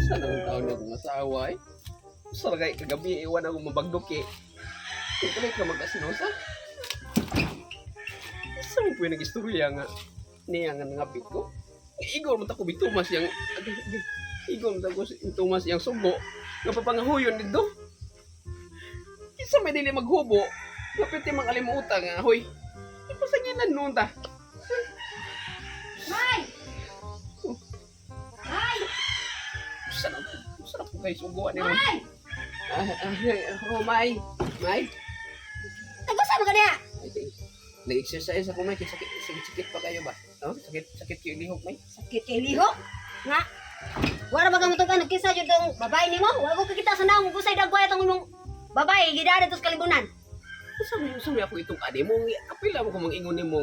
Sana ang taon niya kung asawa eh. Saragay kagabi, iwan ako mabagdok eh. Kung ka mag-asinosa. Saan mo po yung nag-istorya nga? Niya nga nangapit ko. Igor mo tako bitumas yang... Igor mo tako bitumas yang sugo. Nga papangahuyon dito. Isa may dili maghubo. Kapit yung mga alimuta nga, hoy. Ipasagilan noon ta. May! May! Sarap po kayo suguan niyo. May! May. May. Nagusama ka niya! Nag-exercise ako, May. Sakit pa kayo ba? Oh, sakit kayo lihok, May. Sakit kay liho? Nga? Wala ba kang ka nagkisa dyan itong babae ni mo? Wala ko kakita sa naong gusay dagway itong imong babae. Gidada ito sa kalibunan. Sabi ako itong ade mo. Kapila mo kung mag-ingon ni mo.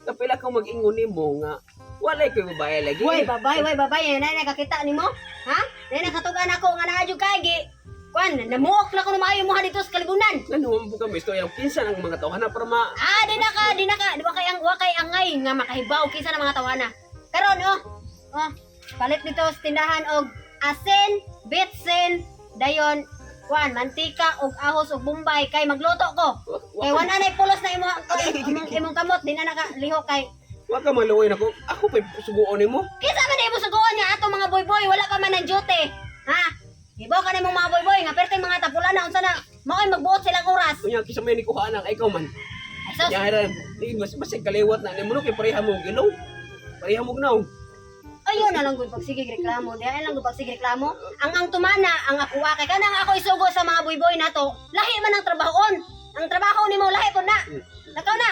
Kapila ko mag-ingon ni mo nga. Walay ko yung babae lagi. Way babae. Nay nakakita ni mo? Ha? Nay nakatugan ako nga naadyo kay Kwan, namuok na ko na maayo mo dito sa kalibunan. Nanuwang po kami. Ito yung kinsa ng mga tawahan para ma... Di na ka. Di ba kay angay nga makahibaw kisa ng mga tawana. Karon palit dito sa tindahan og asin, bitsin, dayon, kwan, mantika og ahos og bombay kay magluto ko. Kay wala na pulos na imong kamot, di na nakaliho kay. Huwag ka maluoy na ko. Ako pa subuon ni mo. Kisa man na mo suguan niya ato mga boy-boy, wala pa man ng duty. Ha? Ibaw ka na mong mga boy-boy, nga perting mga tapulan na unsa na mao'y magbuot silang oras. Kunya, kisa may ni kuhaan ang ikaw man. Sus, Kaya mas kaliwat na. Namuno kay pareha mo ginaw. Pareha mo ginaw. ayun na lang gud pagsigig reklamo. Di ay lang gud pagsigig reklamo. Ang tumana, ang ako kay kanang ako isugo sa mga boy-boy nato. Lahi man ang trabahon. Ang trabaho nimo lahi pud na. Lakaw na.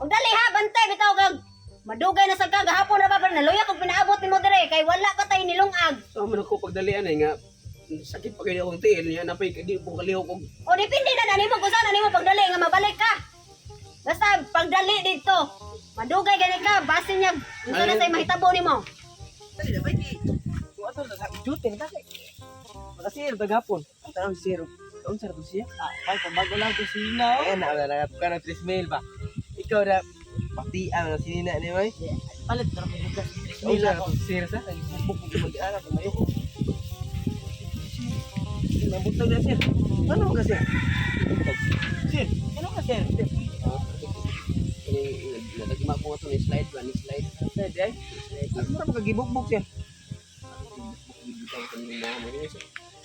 Ug dali ha, bantay bitaw kag madugay na sa kagahapon na ba naluya kog pinaabot nimo dire kay wala pa tay nilungag. So, man ako pagdalian ay nga. Sakit pa kayo akong tiil niya. Napay di po kalihok og... O depende na nimo kung saan nimo pagdali nga mabalik ka. Basta pagdali dito. Madugay gani ka, base niya unsa na say mahitabo nimo. Dali na ba di? Kung ato na jutin ka kay. Makasir tagapon. Tanong si Sir. Kaun sa to siya? Ay, pambago lang ko sina. Eh na ka na 3 mail ba? Ikaw na patian na sinina ni May. Palit ka rin bugas. Oh, sa Sir sa nagbubuk mo mag-aral ko mayo. Nabutag na Sir. Ano ka Sir? Sir, ano ka sir? Nagma ko ito ni slide ba? Ni slide. Slide ay? Ano mo kagibuk-buk Sir?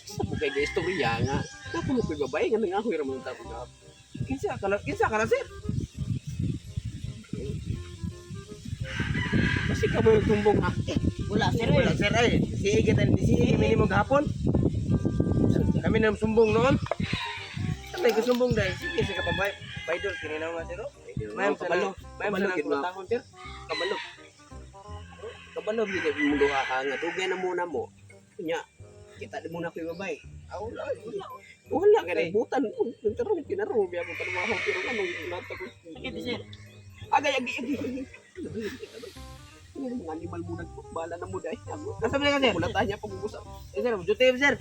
Sa bukay na istorya nga. Ako mo ko'y babae nga nangahoy ramon ang tapos nga. Kinsa ka na Sir? Kasi ka mo nagtumbong ha? Wala sir. Wala Sir ay. Sige minimum gahapon. Kami na sumbong noon. May kusumbong dahil sige ka pambay. Baydol kininaw nga Sir. Ma'am kabalo. Ma'am sa tangon Sir. Kabalo. Kabalo bigay mo duha nga tugay na muna mo. Kunya kita di muna ko'y babay. Wala ka na butan. Nagtarong kinaro biya ko trabaho pero anong nata ko. Sige sir. Agay. Mga animal mo nagpapala na mo dahil. Nasa ba ka sir? Wala tanya pag-usap. Sir, jutim sir.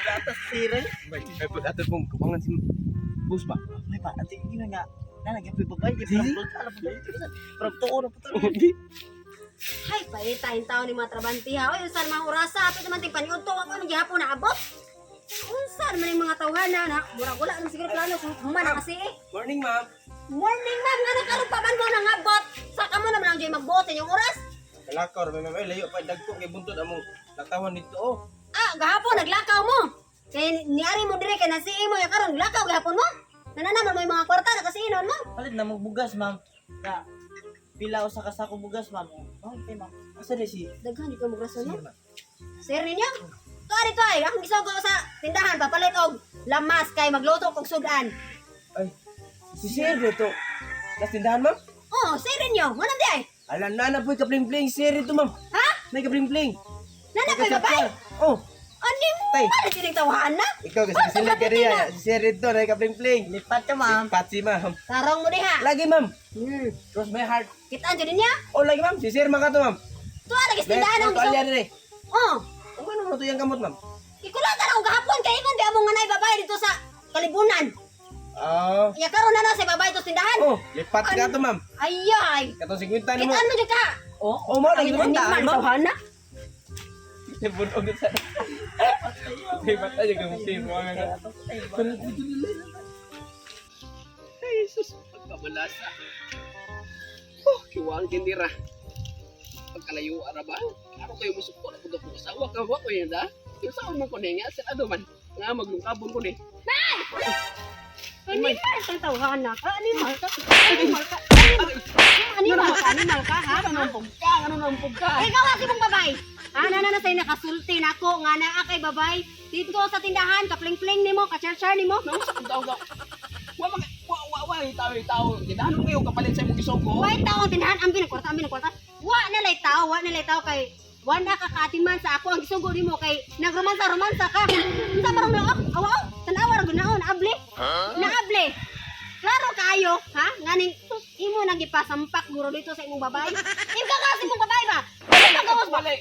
Gatas sir eh. Ay pag-ato pong kapangan si Bus ba? May pa, ati hindi na nga. Nalagyan po yung babae. Parang tuon na po ito. Hay, paitahin tao ni mga trabantiha. Oy, unsan mga orasa, apit naman ting paniudto ako nang gihapon na abot. Unsan man yung mga tawhana na murag wala nang siguro plano kung human na kasi eh. Morning ma'am. Morning ma'am, nga nakaroon pa man mo nang abot. Saka mo naman ang diyan magbuotin yung oras. Kalakaw may layo pa dagko kay buntod amo. Latawan dito oh. Gahapon naglakaw mo. Kay niari mo dire kay nasi mo ya karon lakaw gahapon mo. Nananaman mo yung mga kwarta na kasi inon mo. Palit na magbugas ma'am. Na, pila o sa kasako bugas ma'am. Okay ma'am. Asa na si? Daghan ko mo rason no. Sir ninyo. Tuari to ay, akong gisog ko sa tindahan papalit og lamas kay magluto kog sudan. Ay. Si Sir dito. Las tindahan ma'am? Oh, sir ninyo. Manam di ay. Alam na po ka-bling-bling Sir ito ma'am. Ha? May ka-bling-bling. Nana kay babay. Oh. Ani mo Tay. ano kining tawahan na? Ikaw kasi sila ka riya. Si Sir ito na ka-bling-bling. Lipat ka ma'am. Patsi ma'am. Tarong mo diha. Lagi ma'am. Hmm. Cross my heart. Kitaan jud niya. Oh lagi ma'am. Si Sir maka to ma'am. Tuwa lagi sa tindahan ang Kaya gusto. rin. Oh, Ang ano mo to yung kamot ma'am? ikulatan ako gahapon kay ikon di among nganay babay dito sa kalibunan. Ah. Ya karon na sa babay to tindahan. Oh, lipat ka to, ma'am. Ayay. Katong 50 nimo. Kitaan mo jud ka. Oh, mo lagi mo Animal tawhana. Bunog sa. Hey, bata juga mungkin mga nga. Ay, sus, pagkabalasa. Oh, kiwang kendira. Pagkalayo ara ba? Ano kayo musuko na pud ko asawa ka wa ko yan da? Yung sa mo ko nga sa ado man. Nga maglungkabon ko ni. Animal kang tawhana. Animal ka. Animal ka. Animal ka ha? Ano nang pugka? Ikaw kasi mong babay. Na say nakasulti nako nga naa kay babay. Dito sa tindahan, kapling-pling nimo, ka-char-char nimo. Nang sa tao ka. Wa taw. Ginahan kayo kapalit sa imong isugo. Wait taon tindahan ang binakwarta. Wa na lay tao kay wala ka katiman sa ako ang gisugo nimo kay nagromansa ka. Unsa marong laok? Awa, tanawa ra gunaon able. Naable. Klaro kayo, ha? Nganing imo nang ipasampak guro dito sa imong babay. Ikaw kasi mong babay ba? Ikaw gawas ba? Wala.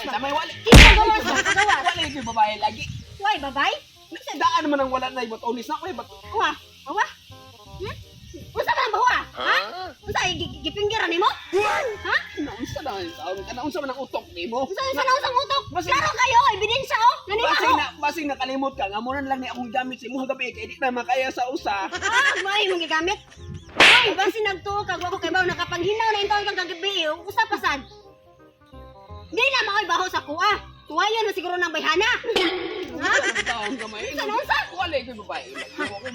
Sa may wala. Ikaw gawas ba? Gawas. Wala yung babae lagi. Why babay? Daan naman ang wala na ibot. Onis na ko ibot. Awa? Unsa man ang bawa? Ha? Unsa gipinggiran nimo? Ha? Naunsa na ang tao. Naunsa man ang utok nimo. Unsa usang utok? Klaro kayo, ebidensya oh. Nanima Basing nakalimot ka. Ngamunan lang ni akong gamit sa imong gabi. Kaya di na makaya sa usa. May mong gigamit. Ay, basi nagtuo kag wa ko kay bawo nakapanghinaw na intawon kang kagabi. Usa pa sad. Di na maoy baho sa kuha. Tuwayan na siguro ng bayhana. Ha? Taong kamay. Unsa? Wala yung babae.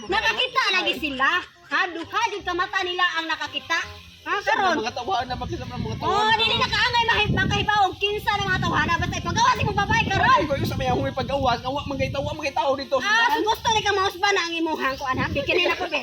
Nakakita lagi sila. Ha, duha jud ka mata nila ang nakakita. Ha, karon. Mga tawahan na makita ng mga Oh, tawahan. dili nakaangay makahibaw og kinsa ng mga tawhana basta ipagawa si mong babay karon. Ay, ko sa may akong ipagawas. Nga wa mga tao dito. So gusto ni ka mausba na ang imuhang ko anha. Bikinin ako be.